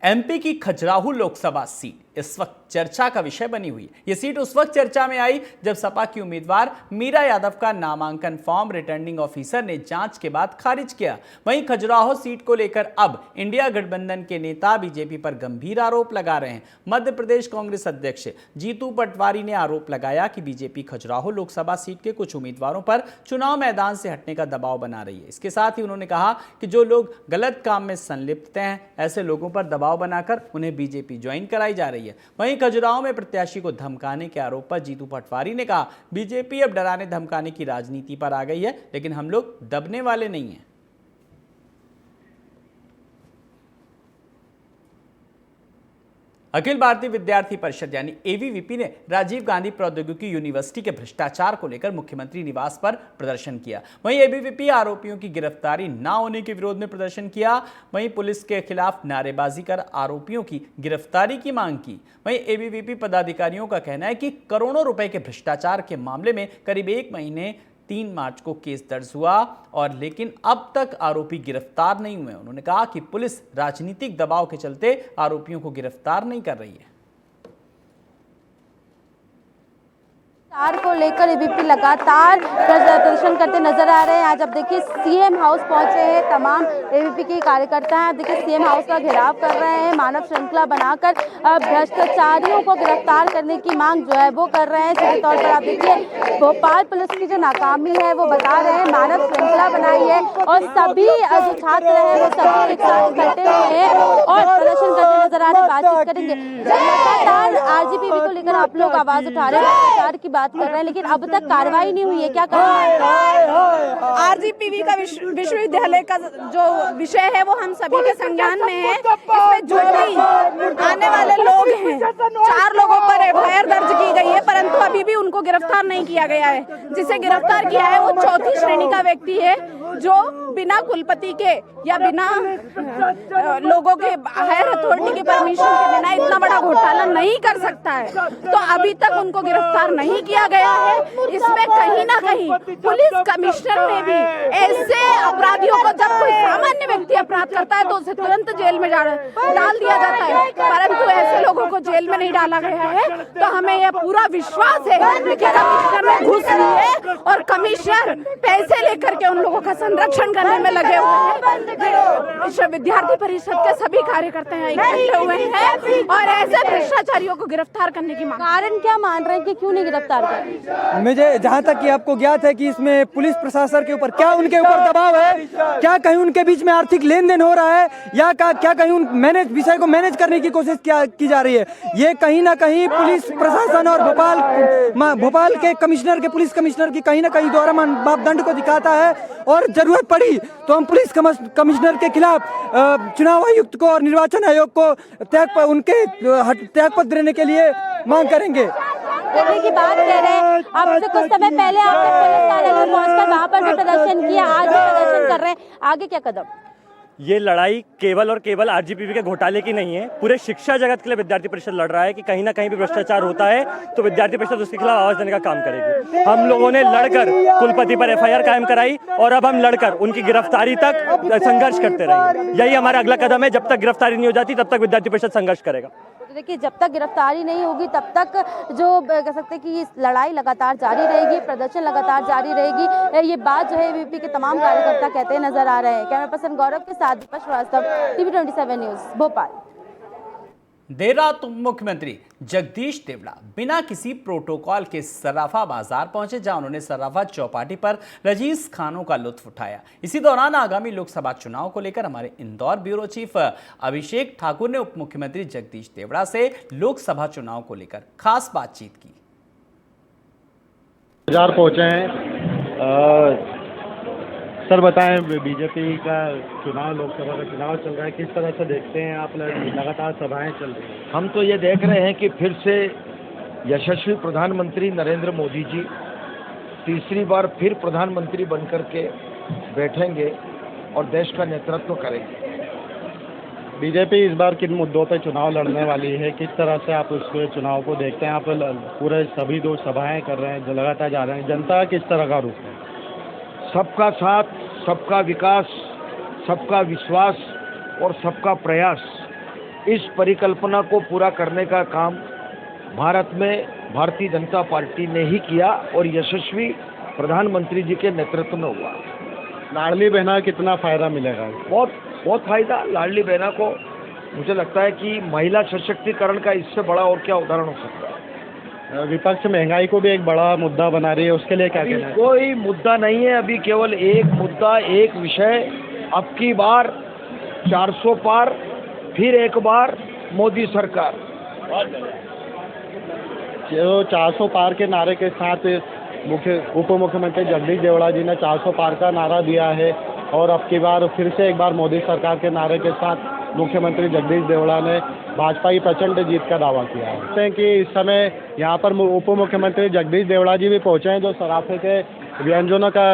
MP की Khajuraho Lok Sabha seat इस वक्त चर्चा का विषय बनी हुई है। यह सीट उस वक्त चर्चा में आई जब सपा की उम्मीदवार मीरा यादव का नामांकन फॉर्म रिटर्निंग ऑफिसर ने जांच के बाद खारिज किया। वहीं खजुराहो सीट को लेकर अब इंडिया गठबंधन के नेता बीजेपी पर गंभीर आरोप लगा रहे हैं। मध्य प्रदेश कांग्रेस अध्यक्ष जीतू पटवारी ने आरोप लगाया कि बीजेपी खजुराहो लोकसभा सीट के कुछ उम्मीदवारों पर चुनाव मैदान से हटने का दबाव बना रही है। इसके साथ ही उन्होंने कहा कि जो लोग गलत काम में संलिप्त हैं, ऐसे लोगों पर दबाव बनाकर उन्हें बीजेपी ज्वाइन कराई जा रही है। वहीं खजुराहो में प्रत्याशी को धमकाने के आरोप पर जीतू पटवारी ने कहा, बीजेपी अब डराने धमकाने की राजनीति पर आ गई है, लेकिन हम लोग दबने वाले नहीं हैं। अखिल भारतीय विद्यार्थी परिषद यानी एबीवीपी ने राजीव गांधी प्रौद्योगिकी यूनिवर्सिटी के भ्रष्टाचार को लेकर मुख्यमंत्री निवास पर प्रदर्शन किया। वहीं एबीवीपी आरोपियों की गिरफ्तारी न होने के विरोध में प्रदर्शन किया। वहीं पुलिस के खिलाफ नारेबाजी कर आरोपियों की गिरफ्तारी की मांग की। वहीं एबीवीपी पदाधिकारियों का कहना है कि करोड़ों रुपए के भ्रष्टाचार के मामले में करीब 1 महीने 3 मार्च को केस दर्ज हुआ और लेकिन अब तक आरोपी गिरफ्तार नहीं हुए। उन्होंने कहा कि पुलिस राजनीतिक दबाव के चलते आरोपियों को गिरफ्तार नहीं कर रही है। को लेकर एबीवीपी लगातार प्रदर्शन करते नजर आ रहे हैं। आज अब देखिए सीएम हाउस पहुंचे हैं तमाम एबीवीपी के कार्यकर्ता हैं। देखिए सीएम हाउस का घेराव कर रहे हैं, मानव श्रृंखला बनाकर भ्रष्टाचारियों को गिरफ्तार करने की मांग जो है वो कर रहे हैं। सीधे तौर पर आप देखिए भोपाल पुलिस की जो नाकामी है वो बता रहे हैं, मानव श्रृंखला बनाई है और सभी जो छात्र हैं वो सभी एक साथ इकट्ठे हुए हैं और प्रदर्शन करते नजर आ रहे हैं। बातचीत करेंगे। लगातार आरजीपीवी को लेकर आप लोग आवाज उठा रहे हैं, भ्रष्टाचार की बात कर रहे हैं, लेकिन अब तक कार्रवाई नहीं हुई है, क्या कहना है? आरजीपीवी का विश्वविद्यालय का जो विषय है वो हम सभी के संज्ञान में है। इसमें जो भी आने वाले लोग हैं, 4 लोगों पर एफआईआर दर्ज की गई है, परंतु अभी भी उनको गिरफ्तार नहीं किया गया है। जिसे गिरफ्तार किया है वो 4थी श्रेणी का व्यक्ति है, जो बिना कुलपति के या बिना लोगों के हायर अथॉरिटी के परमिशन के बिना इतना बड़ा घोटाला नहीं कर सकता है। तो अभी तक उनको गिरफ्तार नहीं किया गया है। इसमें कहीं ना कहीं पुलिस कमिश्नर ने भी ऐसे अपराधियों को, जब कोई सामान्य व्यक्ति अपराध करता है तो उसे तुरंत जेल में डाल दिया जाता है, परंतु ऐसे लोगों को जेल में नहीं डाला गया है। तो हमें यह पूरा विश्वास है कि कमिश्नर ने घूस ली है और कमिश्नर पैसे लेकर के उन लोगों का संरक्षण करने में लगे हुए हैं। विद्यार्थी परिषद के सभी कार्यकर्ता यहाँ इकट्ठे हुए हैं और ऐसे भ्रष्टाचारियों को गिरफ्तार करने की मांग। कारण क्या मान रहे हैं कि क्यों नहीं गिरफ्तार कर? मुझे जहाँ तक कि आपको ज्ञात है कि इसमें पुलिस प्रशासन के ऊपर क्या उनके ऊपर दबाव है, क्या कहीं उनके बीच में आर्थिक लेन देन हो रहा है या क्या कहीं उन विषय को मैनेज करने की कोशिश की जा रही है। ये कहीं ना कहीं पुलिस प्रशासन और भोपाल के कमिश्नर के पुलिस कमिश्नर की कहीं ना कहीं द्वारा मापदंड को दिखाता है और जरूरत पड़ी तो हम पुलिस कमिश्नर के खिलाफ चुनाव आयुक्त को और निर्वाचन आयोग को त्यागपत्र देने के लिए मांग करेंगे। देने की बात कह रहे हैं। अब से कुछ समय पहले आपने पुलिस कार्यालय पहुंचकर वहां पर भी प्रदर्शन किया, आज भी प्रदर्शन कर रहे हैं, आगे क्या कदम? ये लड़ाई केवल और केवल आरजीपीवी के घोटाले की नहीं है, पूरे शिक्षा जगत के लिए विद्यार्थी परिषद लड़ रहा है कि कहीं ना कहीं भी भ्रष्टाचार होता है तो विद्यार्थी परिषद उसके खिलाफ आवाज देने का काम करेगी। हम लोगों ने लड़कर कुलपति पर एफआईआर कायम कराई और अब हम लड़कर उनकी गिरफ्तारी तक संघर्ष करते रहेंगे। यही हमारा अगला कदम है। जब तक गिरफ्तारी नहीं हो जाती तब तक विद्यार्थी परिषद संघर्ष करेगा। देखिए जब तक गिरफ्तारी नहीं होगी तब तक जो कह सकते हैं कि ये लड़ाई लगातार जारी रहेगी, प्रदर्शन लगातार जारी रहेगी। ये बात जो है एबीवीपी के तमाम कार्यकर्ता कहते नजर आ रहे हैं। कैमरा पर्सन गौरव के साथ दीपक श्रीवास्तव, टीवी 27 न्यूज, भोपाल। देर रात मुख्यमंत्री जगदीश देवड़ा बिना किसी प्रोटोकॉल के सर्राफा बाजार पहुंचे, जहां उन्होंने सर्राफा चौपाटी पर लजीज खानों का लुत्फ उठाया। इसी दौरान आगामी लोकसभा चुनाव को लेकर हमारे इंदौर ब्यूरो चीफ अभिषेक ठाकुर ने उप मुख्यमंत्री जगदीश देवड़ा से लोकसभा चुनाव को लेकर खास बातचीत की। बाजार पहुंचे हैं। सर बताएं, बीजेपी का चुनाव, लोकसभा का चुनाव चल रहा है, किस तरह से देखते हैं आप? लगातार सभाएं चल रही हैं। हम तो ये देख रहे हैं कि फिर से यशस्वी प्रधानमंत्री नरेंद्र मोदी जी तीसरी बार फिर प्रधानमंत्री बनकर के बैठेंगे और देश का नेतृत्व करेंगे। बीजेपी इस बार किन मुद्दों पे चुनाव लड़ने वाली है, किस तरह से आप उस चुनाव को देखते हैं? आप पूरे सभी 2 सभाएं कर रहे हैं, लगातार जा रहे हैं, जनता किस तरह का रुख है? सबका साथ, सबका विकास, सबका विश्वास और सबका प्रयास, इस परिकल्पना को पूरा करने का काम भारत में भारतीय जनता पार्टी ने ही किया और यशस्वी प्रधानमंत्री जी के नेतृत्व में हुआ। लाडली बहना कितना फायदा मिलेगा? बहुत बहुत फायदा। लाडली बहना को मुझे लगता है कि महिला सशक्तिकरण का इससे बड़ा और क्या उदाहरण हो सकता है। विपक्ष महंगाई को भी एक बड़ा मुद्दा बना रही है, उसके लिए क्या कहना है? कोई मुद्दा नहीं है, अभी केवल एक मुद्दा, एक विषय। अब की बार 400 पार, फिर एक बार मोदी सरकार। जो 400 पार के नारे के साथ उप मुख्यमंत्री जगदीश देवड़ा जी ने 400 पार का नारा दिया है और अब की बार फिर से एक बार मोदी सरकार के नारे के साथ मुख्यमंत्री जगदीश देवड़ा ने भाजपा की प्रचंड जीत का दावा किया है। कहते हैं कि इस समय यहाँ पर उप मुख्यमंत्री जगदीश देवड़ा जी भी पहुँचे हैं, जो सराफे के व्यंजनों का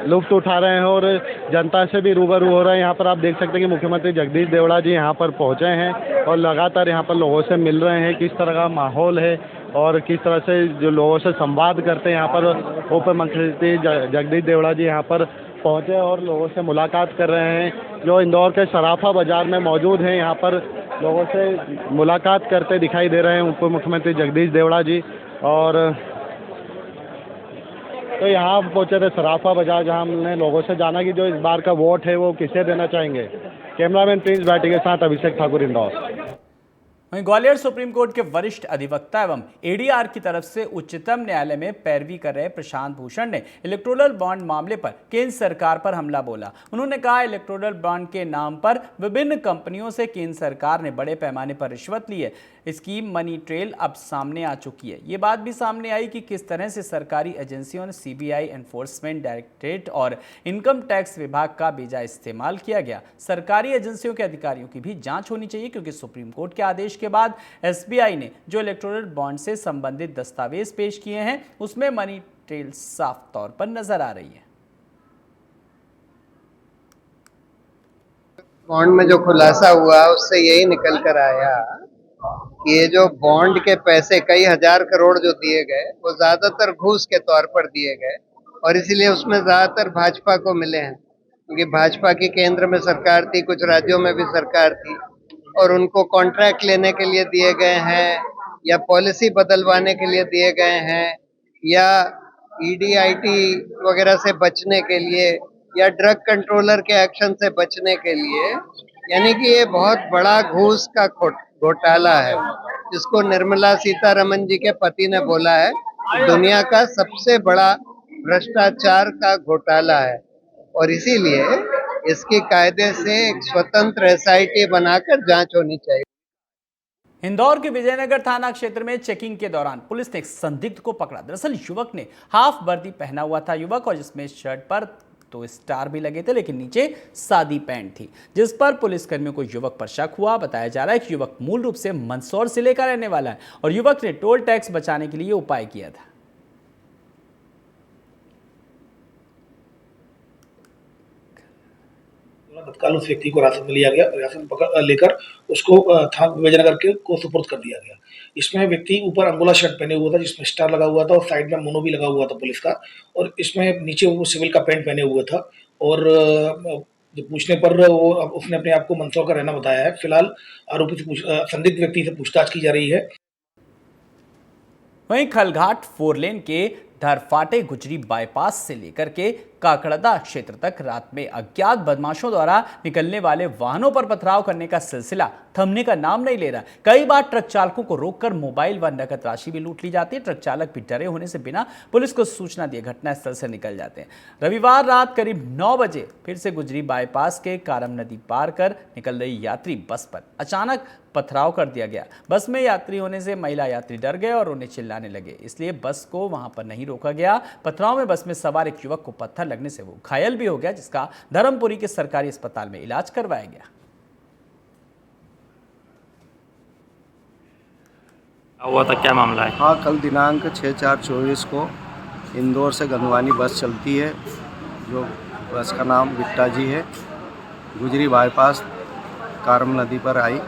लुत्फ उठा रहे हैं और जनता से भी रूबरू हो रहे हैं। यहाँ पर आप देख सकते हैं कि मुख्यमंत्री जगदीश देवड़ा जी यहाँ पर पहुँचे हैं और लगातार यहाँ पर लोगों से मिल रहे हैं। किस तरह का माहौल है और किस तरह से जो लोगों से संवाद करते हैं, यहाँ पर उप मुख्यमंत्री जगदीश देवड़ा जी यहाँ पर पहुँचे और लोगों से मुलाकात कर रहे हैं। जो इंदौर के सराफा बाज़ार में मौजूद हैं, यहाँ पर लोगों से मुलाकात करते दिखाई दे रहे हैं उप मुख्यमंत्री जगदीश देवड़ा जी। और तो यहाँ पहुँचे थे सराफा बाज़ार, जहाँ हमने लोगों से जाना कि जो इस बार का वोट है वो किसे देना चाहेंगे। कैमरामैन प्रिंस बैटी के साथ अभिषेक ठाकुर, इंदौर। वहीं ग्वालियर सुप्रीम कोर्ट के वरिष्ठ अधिवक्ता एवं एडीआर की तरफ से उच्चतम न्यायालय में पैरवी कर रहे प्रशांत भूषण ने इलेक्टोरल बॉन्ड मामले पर केंद्र सरकार पर हमला बोला। उन्होंने कहा, इलेक्टोरल बॉन्ड के नाम पर विभिन्न कंपनियों से केंद्र सरकार ने बड़े पैमाने पर रिश्वत ली है। इसकी मनी ट्रेल अब सामने आ चुकी है। ये बात भी सामने आई कि किस तरह से सरकारी एजेंसियों ने सीबीआई, एनफोर्समेंट डायरेक्टरेट और इनकम टैक्स विभाग का बेजा इस्तेमाल किया गया। सरकारी एजेंसियों के अधिकारियों की भी जांच होनी चाहिए, क्योंकि सुप्रीम कोर्ट के आदेश के बाद एसबीआई ने जो इलेक्टोरल बॉन्ड से संबंधित दस्तावेज पेश किए हैं, उसमें मनी ट्रेल साफ तौर पर नजर आ रही है। बॉन्ड में जो खुलासा हुआ उससे यही निकल कर आया कि ये जो बॉन्ड के पैसे कई हजार करोड़ जो दिए गए वो ज्यादातर घूस के तौर पर दिए गए और इसीलिए उसमें ज्यादातर भाजपा को मिले हैं, क्योंकि भाजपा की केंद्र में सरकार थी, कुछ राज्यों में भी सरकार थी और उनको कॉन्ट्रैक्ट लेने के लिए दिए गए हैं या पॉलिसी बदलवाने के लिए दिए गए हैं या ईडीआईटी वगैरह से बचने के लिए या ड्रग कंट्रोलर के एक्शन से बचने के लिए। यानी कि ये बहुत बड़ा घूस का घोटाला है, जिसको निर्मला सीतारमण जी के पति ने बोला है दुनिया का सबसे बड़ा भ्रष्टाचार का घोटाला है और इसीलिए इसकी कायदे से एक स्वतंत्र एसआईटी बनाकर जांच होनी चाहिए। इंदौर के विजयनगर थाना क्षेत्र में चेकिंग के दौरान पुलिस ने एक संदिग्ध को पकड़ा। दरअसल युवक ने हाफ वर्दी पहना हुआ था युवक, और जिसमें शर्ट पर तो स्टार भी लगे थे, लेकिन नीचे सादी पैंट थी, जिस पर पुलिसकर्मियों को युवक पर शक हुआ। बताया जा रहा है कि युवक मूल रूप से मंदसौर जिले का रहने वाला है और युवक ने टोल टैक्स बचाने के लिए उपाय किया था। तत्काल उस व्यक्ति को हिरासत में लिया गया, हिरासत लेकर उसको थाना विजयनगर के को सुपुर्द कर दिया गया। इसमें व्यक्ति ऊपर अंगोला शर्ट पहने हुआ था जिसमें स्टार लगा हुआ था और साइड में मोनो भी लगा हुआ था पुलिस का, और इसमें नीचे वो सिविल का पैंट पहने हुआ था और पूछने पर वो उसने अपने आप को मंदसौर का रहना बताया है। फिलहाल आरोपी से संदिग्ध व्यक्ति से पूछताछ की जा रही है। वहीं खलघाट 4 लेन के धरफाटे गुजरी बाईपास से लेकर के काकड़दा क्षेत्र तक रात में अज्ञात बदमाशों द्वारा निकलने वाले वाहनों पर पथराव करने का सिलसिला थमने का नाम नहीं ले रहा। कई बार ट्रक चालकों को रोककर मोबाइल व नकद राशि भी लूट ली जाती है। ट्रक चालक भी डरे होने से बिना पुलिस को सूचना दिए घटनास्थल से निकल जाते हैं। रविवार रात करीब 9 बजे फिर से गुजरी बाईपास के कारम नदी पार कर निकल रही यात्री बस पर अचानक पथराव कर दिया गया। बस में यात्री होने से महिला यात्री डर गए और उन्हें चिल्लाने लगे, इसलिए बस को वहां पर नहीं रोका गया। पथराव में बस में सवार एक युवक को पत्थर लगने से वो घायल भी हो गया, जिसका धर्मपुरी के सरकारी अस्पताल में इलाज करवाया गया। हुआ था, क्या मामला है? हाँ, कल दिनांक 6/4/24 को इंदौर से गंगवानी बस चलती है, जो बस का नाम विट्टा जी है। गुजरी बाईपास कारम नदी पर आई,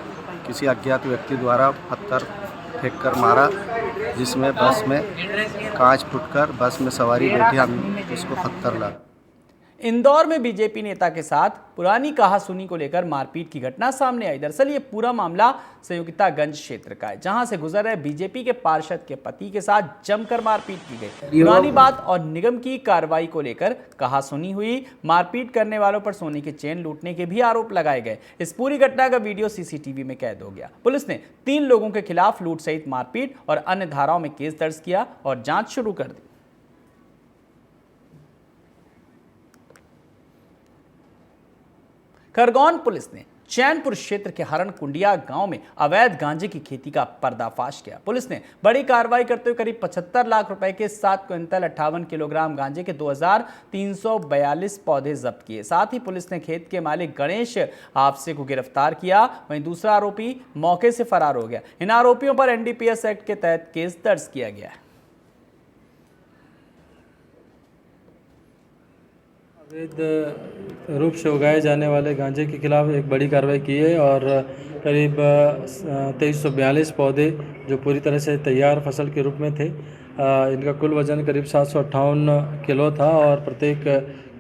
किसी अज्ञात व्यक्ति द्वारा पत्थर फेंक कर मारा, जिसमें बस में कांच फूटकर बस में सवारी बैठी उसको पत्थर लगा। इंदौर में बीजेपी नेता के साथ पुरानी कहासुनी को लेकर मारपीट की घटना सामने आई। दरअसल ये पूरा मामला संयुक्तागंज क्षेत्र का है, जहां से गुजर रहे बीजेपी के पार्षद के पति के साथ जमकर मारपीट की गई। पुरानी बात और निगम की कार्रवाई को लेकर कहासुनी हुई। मारपीट करने वालों पर सोने की चेन लूटने के भी आरोप लगाए गए। इस पूरी घटना का वीडियो सीसीटीवी में कैद हो गया। पुलिस ने 3 लोगों के खिलाफ लूट सहित मारपीट और अन्य धाराओं में केस दर्ज किया और जांच शुरू कर दी। खरगोन पुलिस ने चैनपुर क्षेत्र के हरण कुंडिया गांव में अवैध गांजे की खेती का पर्दाफाश किया। पुलिस ने बड़ी कार्रवाई करते हुए करीब 75 लाख रुपए के 7 क्विंटल 58 किलोग्राम गांजे के 2342 पौधे जब्त किए। साथ ही पुलिस ने खेत के मालिक गणेश आपसे को गिरफ्तार किया। वहीं दूसरा आरोपी मौके से फरार हो गया। इन आरोपियों पर एनडीपीएस एक्ट के तहत केस दर्ज किया गया है। अवैध रूप से उगाए जाने वाले गांजे के खिलाफ एक बड़ी कार्रवाई की है और करीब 2342 पौधे जो पूरी तरह से तैयार फसल के रूप में थे, इनका कुल वजन करीब 758 किलो था और प्रत्येक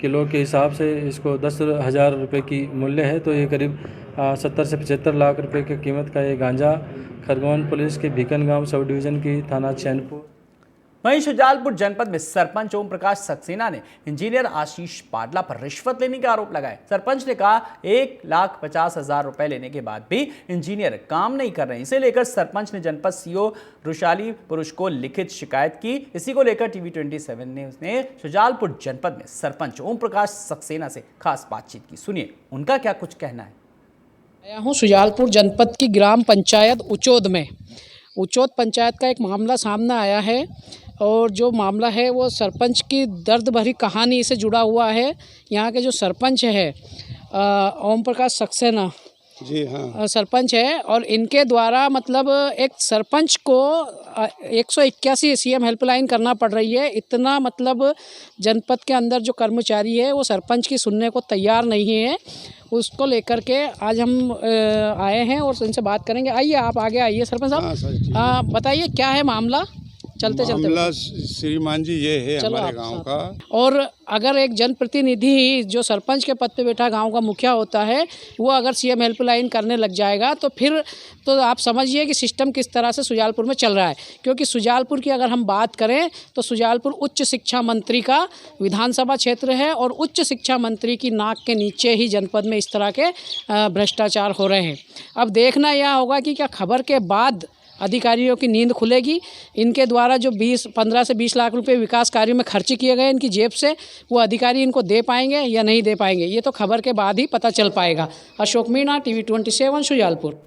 किलो के हिसाब से इसको 10,000 रुपये की मूल्य है। तो ये करीब 70 से 75 लाख रुपए की कीमत का ये गांजा खरगोन पुलिस के भीकन गांव सब डिवीज़न की थाना चैनपुर। वहीं शुजालपुर जनपद में सरपंच ओम प्रकाश सक्सेना ने इंजीनियर आशीष पाडला पर रिश्वत लेने के आरोप लगाए। सरपंच ने कहा 1,50,000 रुपए लेने के बाद भी इंजीनियर काम नहीं कर रहे हैं। इसे लेकर सरपंच ने जनपद सीओ रुशाली पुरुष को लिखित शिकायत की। इसी को लेकर टीवी 27 ने उसने शुजालपुर जनपद में सरपंच ओम प्रकाश सक्सेना से खास बातचीत की। सुनिए उनका क्या कुछ कहना है। आया हूँ शुजालपुर जनपद की ग्राम पंचायत उचोद में। उचोद पंचायत का एक मामला सामने आया है और जो मामला है वो सरपंच की दर्द भरी कहानी से जुड़ा हुआ है। यहाँ के जो सरपंच है ओम प्रकाश सक्सेना जी हाँ सरपंच है और इनके द्वारा मतलब एक सरपंच को 181 सीएम हेल्पलाइन करना पड़ रही है। इतना मतलब जनपद के अंदर जो कर्मचारी है वो सरपंच की सुनने को तैयार नहीं है। उसको लेकर के आज हम आए हैं और इनसे बात करेंगे। आइए आप आगे आइए सरपंच साहब, बताइए क्या है मामला। चलते मामला श्रीमान जी ये है हमारे गांव का। और अगर एक जनप्रतिनिधि जो सरपंच के पद पे बैठा गांव का मुखिया होता है वो अगर सीएम हेल्पलाइन करने लग जाएगा तो फिर तो आप समझिए कि सिस्टम किस तरह से शुजालपुर में चल रहा है। क्योंकि शुजालपुर की अगर हम बात करें तो शुजालपुर उच्च शिक्षा मंत्री का विधानसभा क्षेत्र है और उच्च शिक्षा मंत्री की नाक के नीचे ही जनपद में इस तरह के भ्रष्टाचार हो रहे हैं। अब देखना यह होगा कि क्या खबर के बाद अधिकारियों की नींद खुलेगी। इनके द्वारा जो 15 से 20 लाख रुपए विकास कार्यों में खर्च किए गए इनकी जेब से, वो अधिकारी इनको दे पाएंगे या नहीं दे पाएंगे, ये तो खबर के बाद ही पता चल पाएगा। अशोक मीणा, टीवी 27 शुजालपुर।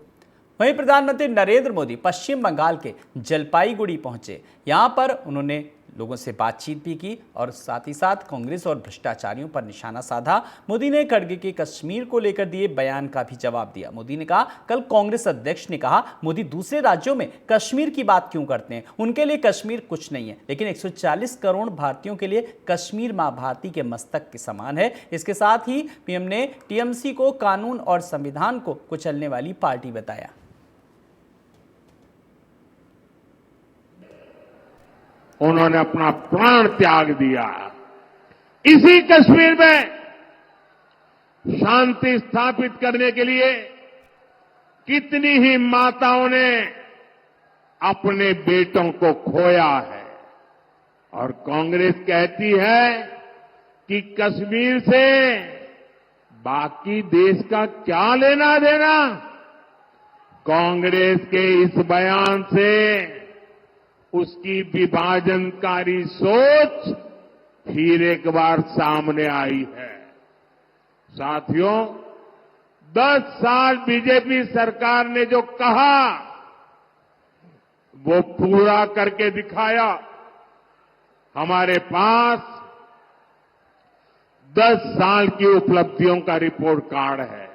वहीं प्रधानमंत्री नरेंद्र मोदी पश्चिम बंगाल के जलपाईगुड़ी पहुंचे। यहां पर उन्होंने लोगों से बातचीत भी की और साथ ही साथ कांग्रेस और भ्रष्टाचारियों पर निशाना साधा। मोदी ने खड़गे के कश्मीर को लेकर दिए बयान का भी जवाब दिया। मोदी ने कहा कल कांग्रेस अध्यक्ष ने कहा मोदी दूसरे राज्यों में कश्मीर की बात क्यों करते हैं, उनके लिए कश्मीर कुछ नहीं है, लेकिन 140 करोड़ भारतीयों के लिए कश्मीर मां भारती के मस्तक के समान है। इसके साथ ही पीएम ने टीएमसी को कानून और संविधान को कुचलने वाली पार्टी बताया। उन्होंने अपना प्राण त्याग दिया। इसी कश्मीर में शांति स्थापित करने के लिए कितनी ही माताओं ने अपने बेटों को खोया है। और कांग्रेस कहती है कि कश्मीर से बाकी देश का क्या लेना देना। कांग्रेस के इस बयान से उसकी विभाजनकारी सोच फिर एक बार सामने आई है। साथियों, 10 साल बीजेपी सरकार ने जो कहा वो पूरा करके दिखाया। हमारे पास 10 साल की उपलब्धियों का रिपोर्ट कार्ड है।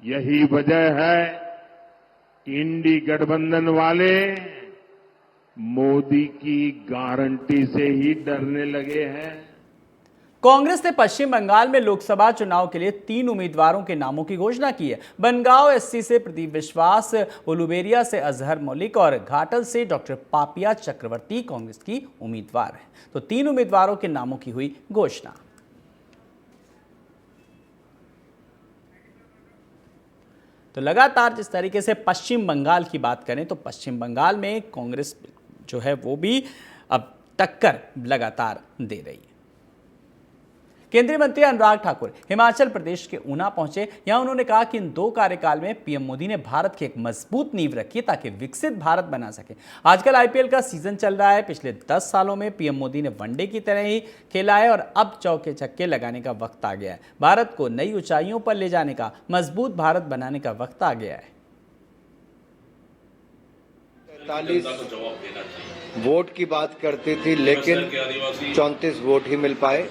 यही वजह है कि इंडी गठबंधन वाले मोदी की गारंटी से ही डरने लगे हैं। कांग्रेस ने पश्चिम बंगाल में लोकसभा चुनाव के लिए 3 उम्मीदवारों के नामों की घोषणा की है। बनगांव एससी से प्रदीप विश्वास, उलुबेरिया से अजहर मलिक और घाटल से डॉक्टर पापिया चक्रवर्ती कांग्रेस की उम्मीदवार हैं। तो 3 उम्मीदवारों के नामों की हुई घोषणा। तो लगातार जिस तरीके से पश्चिम बंगाल की बात करें तो पश्चिम बंगाल में कांग्रेस जो है वो भी अब टक्कर लगातार दे रही है। केंद्रीय मंत्री अनुराग ठाकुर हिमाचल प्रदेश के ऊना पहुंचे। यहां उन्होंने कहा कि इन 2 कार्यकाल में पीएम मोदी ने भारत की एक मजबूत नींव रखी है ताकि विकसित भारत बना सके। आजकल आईपीएल का सीजन चल रहा है। पिछले 10 सालों में पीएम मोदी ने वनडे की तरह ही खेला है और अब चौके छक्के लगाने का वक्त आ गया है। भारत को नई ऊंचाइयों पर ले जाने का, मजबूत भारत बनाने का वक्त आ गया है। 43 वोट की बात करती थी, लेकिन 34 वोट ही मिल पाए।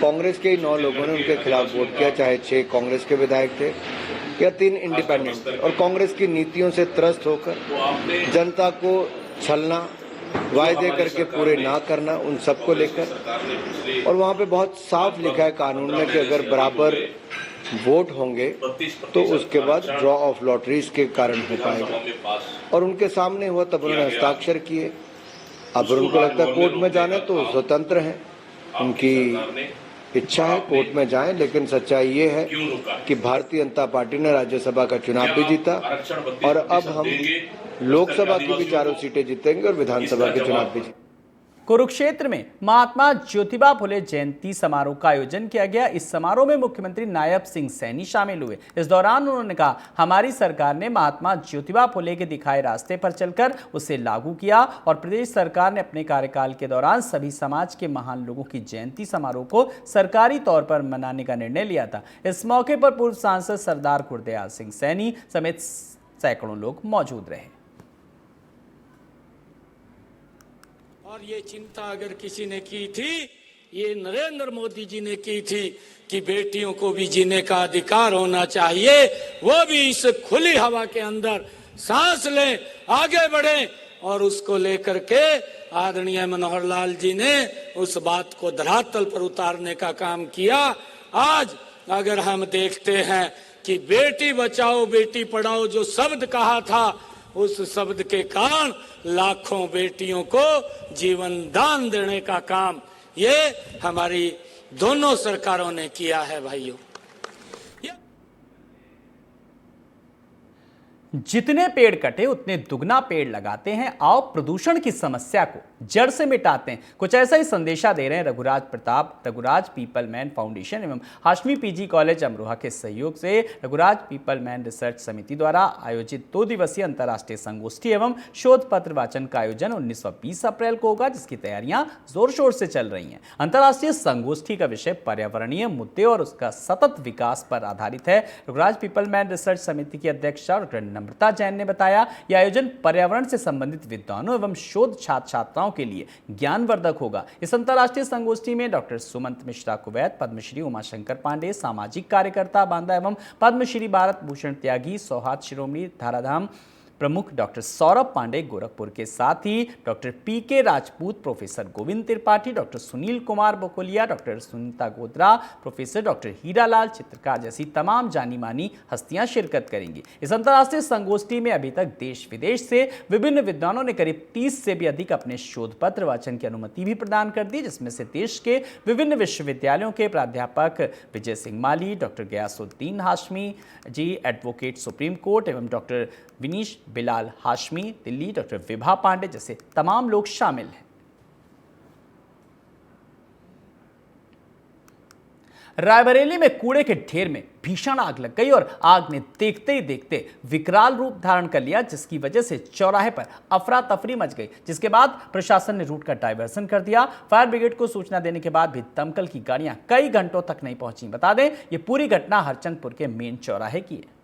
कांग्रेस के 9 लोगों ने उनके खिलाफ वोट किया, चाहे 6 कांग्रेस के विधायक थे या 3 इंडिपेंडेंट थे। और कांग्रेस की नीतियों से त्रस्त होकर जनता को छलना, वायदे करके पूरे ना करना, उन सबको लेकर, और वहाँ पे बहुत साफ लिखा है कानून में कि अगर बराबर वोट होंगे तो उसके बाद ड्रॉ ऑफ लॉटरीज के कारण हो पाएगा। और उनके सामने हुआ तब उन्होंने हस्ताक्षर किए। अब उनको लगता है कोर्ट में जाना तो स्वतंत्र हैं, उनकी इच्छा है कोर्ट में जाएं, लेकिन सच्चाई ये है कि भारतीय जनता पार्टी ने राज्यसभा का चुनाव भी जीता और अब हम लोकसभा की भी 4 सीटें जीतेंगे और विधानसभा के चुनाव भी जीतेंगे। कुरुक्षेत्र में महात्मा ज्योतिबा फुले जयंती समारोह का आयोजन किया गया। इस समारोह में मुख्यमंत्री नायब सिंह सैनी शामिल हुए। इस दौरान उन्होंने कहा, हमारी सरकार ने महात्मा ज्योतिबा फुले के दिखाए रास्ते पर चलकर उसे लागू किया और प्रदेश सरकार ने अपने कार्यकाल के दौरान सभी समाज के महान लोगों की जयंती समारोह को सरकारी तौर पर मनाने का निर्णय लिया था। इस मौके पर पूर्व सांसद सरदार गुरदयाल सिंह सैनी समेत सैकड़ों लोग मौजूद रहे। और ये चिंता अगर किसी ने की थी, ये नरेंद्र मोदी जी ने की थी कि बेटियों को भी जीने का अधिकार होना चाहिए, वो भी इस खुली हवा के अंदर सांस लें, आगे बढ़े। और उसको लेकर के आदरणीय मनोहर लाल जी ने उस बात को धरातल पर उतारने का काम किया। आज अगर हम देखते हैं कि बेटी बचाओ बेटी पढ़ाओ जो शब्द कहा था, उस शब्द के कारण लाखों बेटियों को जीवन दान देने का काम ये हमारी दोनों सरकारों ने किया है। भाइयों, जितने पेड़ कटे उतने दुगना पेड़ लगाते हैं। आओ प्रदूषण की समस्या को जड़ से मिटाते हैं। कुछ ऐसा ही संदेशा दे रहे हैं Raghuraj Pratap, Raghuraj people man foundation एवं हाशमी पीजी कॉलेज अमरोहा के सहयोग से रघुराज पीपल मैन रिसर्च समिति द्वारा आयोजित 2 दिवसीय अंतर्राष्ट्रीय संगोष्ठी एवं शोध पत्र वाचन का आयोजन 19 व 20 अप्रैल को होगा, जिसकी तैयारियां जोर शोर से चल रही हैं। अंतर्राष्ट्रीय संगोष्ठी का विषय पर्यावरणीय मुद्दे और उसका सतत विकास पर आधारित है। रघुराज पीपल मैन रिसर्च समिति की अध्यक्षा डॉक्टर नम्रता जैन ने बताया, यह आयोजन पर्यावरण से संबंधित विद्वानों एवं शोध छात्र छात्राओं के लिए ज्ञानवर्धक होगा। इस अंतर्राष्ट्रीय संगोष्ठी में डॉक्टर सुमंत मिश्रा कुवैत, पद्मश्री उमाशंकर पांडे, सामाजिक कार्यकर्ता बांदा एवं पद्मश्री भारत भूषण त्यागी, सौहार्द शिरोमणि धाराधाम प्रमुख डॉक्टर सौरभ पांडे गोरखपुर के साथ ही doctor PK Rajput, professor Govind Tripathi, doctor Sunil Kumar Bakolia, doctor Sunita Godra, professor doctor Hiralal Chitrakar जैसी तमाम जानी मानी हस्तियां शिरकत करेंगी। इस अंतर्राष्ट्रीय संगोष्ठी में अभी तक देश विदेश से विभिन्न विद्वानों ने करीब 30 से भी अधिक अपने शोध पत्र वाचन की अनुमति भी प्रदान कर दी, जिसमें से देश के विभिन्न विश्वविद्यालयों के प्राध्यापक विजय सिंह माली, डॉक्टर गयासुद्दीन हाशमी जी, एडवोकेट सुप्रीम कोर्ट एवं डॉक्टर विनीश बिलाल हाशमी दिल्ली, डॉक्टर विभा पांडे जैसे तमाम लोग शामिल हैं। रायबरेली में कूड़े के ढेर में भीषण आग लग गई और आग ने देखते ही देखते विकराल रूप धारण कर लिया, जिसकी वजह से चौराहे पर अफरा तफरी मच गई, जिसके बाद प्रशासन ने रूट का डायवर्सन कर दिया। फायर ब्रिगेड को सूचना देने के बाद भी दमकल की गाड़ियां कई घंटों तक नहीं पहुंची। बता दें, ये पूरी घटना हरचंदपुर के मेन चौराहे की है।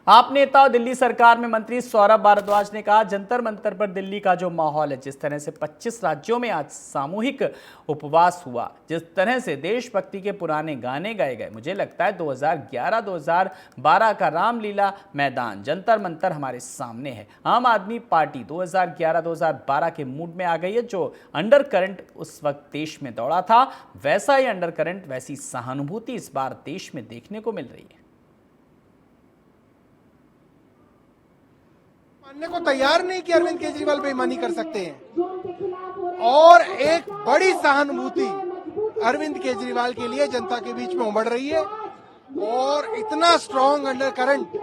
आप नेता और दिल्ली सरकार में मंत्री सौरभ भारद्वाज ने कहा, जंतर मंतर पर दिल्ली का जो माहौल है, जिस तरह से 25 राज्यों में आज सामूहिक उपवास हुआ, जिस तरह से देशभक्ति के पुराने गाने गाए गए, मुझे लगता है 2011-2012 का रामलीला मैदान जंतर मंतर हमारे सामने है। आम आदमी पार्टी 2011-2012 के मूड में आ गई है। जो अंडर करंट उस वक्त देश में दौड़ा था, वैसा ही अंडर करंट, वैसी सहानुभूति इस बार देश में देखने को मिल रही है। मानने को तैयार नहीं कि अरविंद केजरीवाल बेईमानी कर सकते हैं, और एक बड़ी सहानुभूति अरविंद केजरीवाल के लिए जनता के बीच में उमड़ रही है और इतना स्ट्रॉन्ग अंडर करंट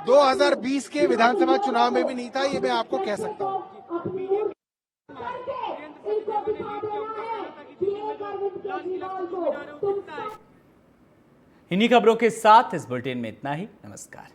2020 के विधानसभा चुनाव में भी नहीं था, ये मैं आपको कह सकता हूँ। इन्हीं खबरों के साथ इस बुलेटिन में इतना ही। नमस्कार।